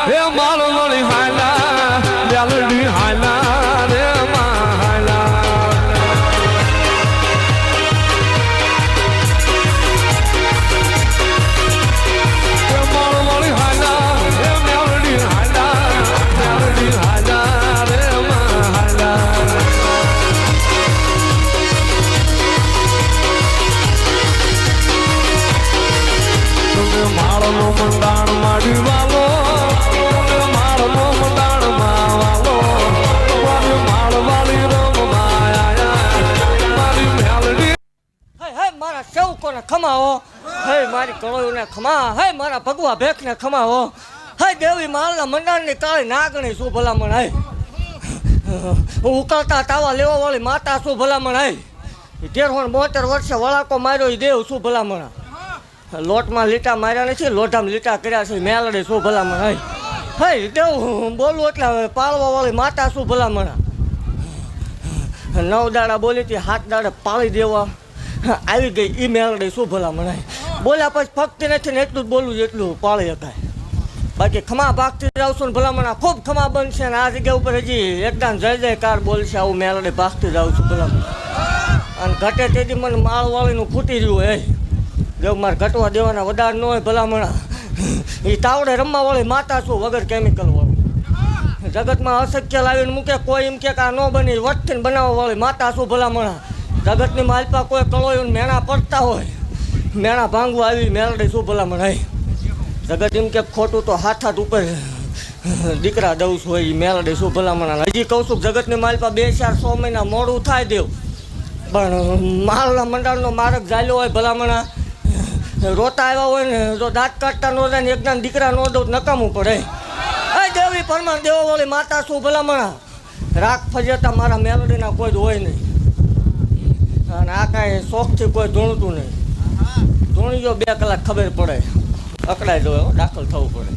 હે માળ મળી હાલા મેલડી હાલા રે માં હાલા હે માળ મળી હાલા હે મેલડી હાલા રે માં હાલા માળનો મંડાણ માડી વાલો માળનો મંડાણ માં વાલો માળ વાળી રમ માયા મારી મેલડી હે હે મારા સેવકોને ખમાવો હે મારી કળોયોને ખમા હે મારા ભગવા ભેખને ખમાવો હે દેવી માળના મંડાણની કાળી નાગણી શું ભલામણ હે ઉકળતા તાવા લેવા વાળી માતા શું ભલામણ હે 1372 વર્ષે વળાકો માર્યો એ દેવ શું ભલામણ લોટમાં લીટા માર્યા નથી લોઢામાં લીટા કર્યા છે મેલડી શું ભલામણ હે દેવ બોલું એટલે પાળવા વાળી માતા શું ભલામણ 9 દાડા બોલી હતી 7 દાડા પાળી દેવા આવી ગઈ એ મેલડી શું ભલામણ બોલ્યા પછી ફક્ત નથી ને એટલું જ બોલું જેટલું પાળી શકાય બાકી ખમા ભાગતી જાઉં છું ને ભલામણ ખૂબ ખમા બનશે ને આ જગ્યા ઉપર હજી એકદમ જય જયકાર બોલશે આવું મેલડી ભાગતી જાઉં છું ભલામણ અને ઘટે તેથી મને માળવાળીનું ફૂટી રહ્યું હે જો મારે ઘટવા દેવાના વધારે ન હોય ભલામણા એ તાવડે રમવાવાળી માતા છું વગર કેમિકલ વાળું જગતમાં અશક્ય લાવીને મૂકે કોઈ એમ કે આ ન બની વટથી બનાવવાવાળી માતા છું ભલામણા જગતની માલપા કોઈ કળોયું મેણા પડતા હોય મેણા ભાંગવા આવી મેલડી શું ભલામણ હે જગત એમ કે ખોટું તો હાથ ઉપર દીકરા દઉં છું હોય એ મેલડી શું ભલામણા હજી કહું છું જગતની માલપા 2-4 મહિના મોડું થાય દેવ પણ માળના મંડળનો માર્ગ ચાલ્યો હોય ભલામણા રોતા આવ્યા હોય ને જો દાંત કાઢતા ન જાય ને એકદમ દીકરા ન દઉં નકામું પડે એ દેવી પરમાણ દેવાવાળી માતા શું ભલામણા રાખ ફજેતા મારા મેલડીના કોઈ જ હોય નહીં અને આ કાંઈ શોખથી કોઈ ધૂણતું નહીં ધૂણી ગયો 2 કલાક ખબર પડે અકડાઈ જો દાખલ થવું પડે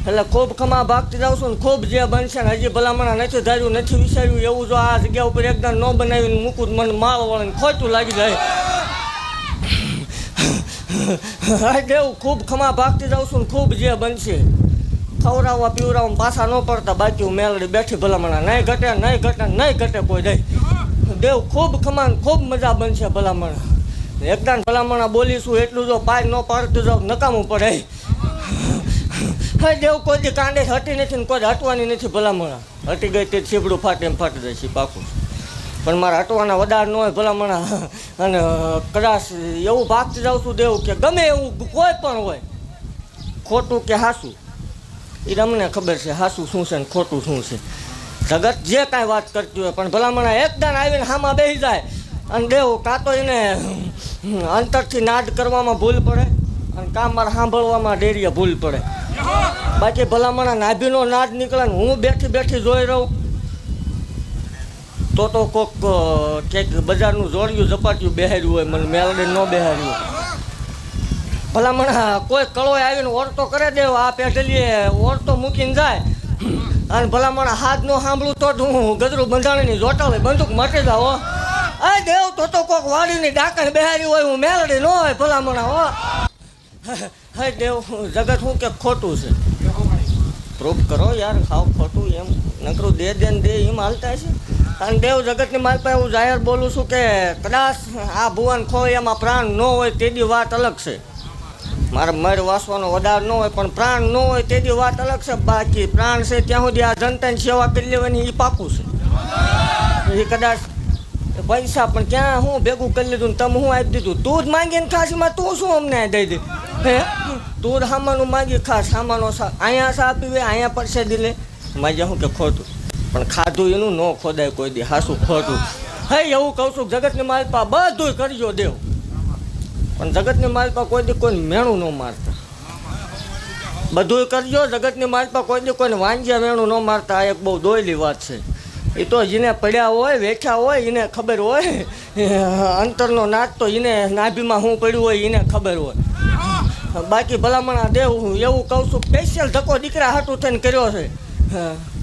એટલે ખૂબ ખમા ભાગતી જાઉં છું ને ખૂબ જે બનશે ને હજી ભલામણા નથી ધાર્યું નથી વિચાર્યું એવું જો આ જગ્યા ઉપર એકદમ ન બનાવીને મૂકું મને માળ વળે ખોટું લાગી જાય હા દેવ ખૂબ ખમા ભાગતી જાઉં છું ને ખૂબ જે બનશે ખવડાવવા પીવડાવવા પાછા ન પડતા બાકી હું મેલડી બેઠી ભલામણા નહીં ઘટે કોઈ દે દેવ ખૂબ ખમા ખૂબ મજા બનશે ભલામણા એકદમ ભલામણા બોલીશું એટલું જો પાય ન પાડતું જાવ નકામું પડે હા દેવ કોઈ દી કાંડે હટી નથી ને કોઈ હટવાની નથી ભલામણા હટી ગઈ તે છીબડું ફાટી જાય છે પાકું પણ મારા હટવાના વધારે ન હોય ભલામણા અને કદાચ એવું ભાગતી જાઉં છું દેવું કે ગમે એવું કોઈ પણ હોય ખોટું કે હાસું એ તમને ખબર છે હાસું શું છે ને ખોટું શું છે જગત જે કાંઈ વાત કરતી હોય પણ ભલામણા એકદમ આવીને હામાં બેસી જાય અને દેવું કાં તો એને અંતરથી નાદ કરવામાં ભૂલ પડે અને કાં મારે સાંભળવામાં ડેરીએ ભૂલ પડે બાકી ભલામણા નાભીનો નાદ નીકળે ને હું બેઠી જોઈ રહું તો કોક ક્યાંક બજારનું જોડ્યું ઝપાટ્યું બેહાર્યું હોય મને મેલડી ન બેહાર્યું ભલામણા કોઈ કળોય આવીને ઓરતો કરે દેવ આ પેઢલીએ ઓરતો મૂકીને જાય અને ભલામણા હાથ ન સાંભળું તો હું ગજરું બંધાણીની જોટાલે બંદૂક મટી જાવ આ દેવ તો કોક વાડીની ડાકણ બેહારી હોય હું મેલડી ન હોય ભલામણા હો હે દેવ જગત શું કે ખોટું છે પ્રૂફ કરો યાર ખાવ ખોટું એમ નકરું દે એમ હાલતા છે અને દેવ જગતની માલ પાસે હું જાહેર બોલું છું કે કદાચ આ ભુવન ખોય એમાં પ્રાણ ન હોય તેની વાત અલગ છે મારે મર વાસવાનો વધારે ન હોય પણ પ્રાણ ન હોય તેની વાત અલગ છે બાકી પ્રાણ છે ત્યાં સુધી આ જનતાની સેવા કરી લેવાની એ પાકું છે એ કદાચ પૈસા પણ ક્યાં હું ભેગું કરી લીધું ને તમે હું આપી દીધું તું જ માંગીને ખાસીમાં તું શું અમને દઈ દે હે તું જ સામાનું માંગી ખાસ સામાનો અહીંયા સા આપી હોય અહીંયા પડશે દિલે માગ્યા શું કે ખોટું પણ ખાધું એનું ન ખોદાય કોઈ દી હાસું ખોટું હે એવું કહું છું જગતની માલપા બધું કરજો દેવ પણ જગતની માલપા કોઈ દી કોઈ મેણું ન મારતા બધું કરજો જગતની માલપા કોઈ દી કોઈને વાંજ્યા મેણું ન મારતા આ એક બહુ દોયલી વાત છે એ તો જેને પડ્યા હોય વેઠ્યા હોય એને ખબર હોય અંતરનો નાદ તો એને નાભીમાં શું પડ્યું હોય એને ખબર હોય બાકી ભલામણા દેવ એવું કહું છું સ્પેશિયલ ધક્કો દીકરા હાટું થઈને કર્યો છે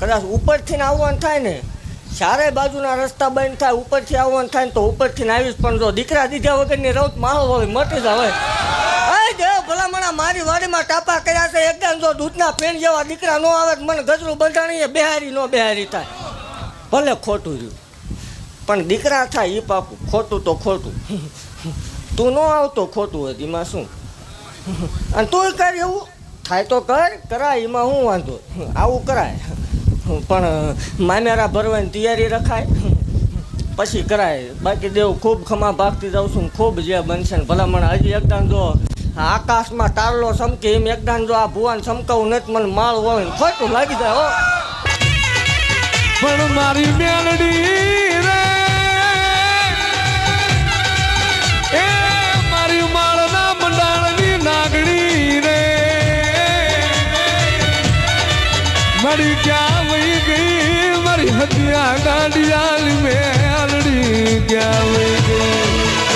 કદાચ ઉપરથી આવવાનું થાય ને ચારે બાજુના રસ્તા બંધ થાય, ઉપરથી આવવાનું થાય ને તો ઉપરથી ને આવીશ, પણ જો દીકરા દીધા વગરની રૌત માહો હોય મટી જાવ. એ દેવ ભલામણા મારી વાડીમાં ટાપા કર્યા છે, એકદમ જો દૂધના પેન જેવા દીકરા ન આવે તો મને ગજરું બંધાણી બેહારી ન બેહારી થાય. ભલે ખોટું રહ્યું પણ દીકરા થાય એ પાપું, ખોટું તો ખોટું. તું ન આવતો ખોટું હોય એમાં શું? અને તું કર, એવું થાય તો કરાય, એમાં શું વાંધો? આવું કરાય પણ મામેરા ભરવાની તૈયારી રખાય પછી કરાય. બાકી દેવ ખૂબ ખમા ભાગતી જાઉં છું, ખૂબ જે બનશે ને ભલામણ. હજી એકદમ જો આકાશમાં તારલો ચમકે એમ એકદમ જો આ ભુવાન ચમકાવું નથી, મને માળ હોય ને ખોટું લાગી જાય. હો પણ મારી મેલડી રે, એ મારી માળના મંડાળની નાગણી રે, મારી ક્યાં વહી ગઈ મારી હત્યા ગાંડિયાલી મેલડી ક્યાં વહી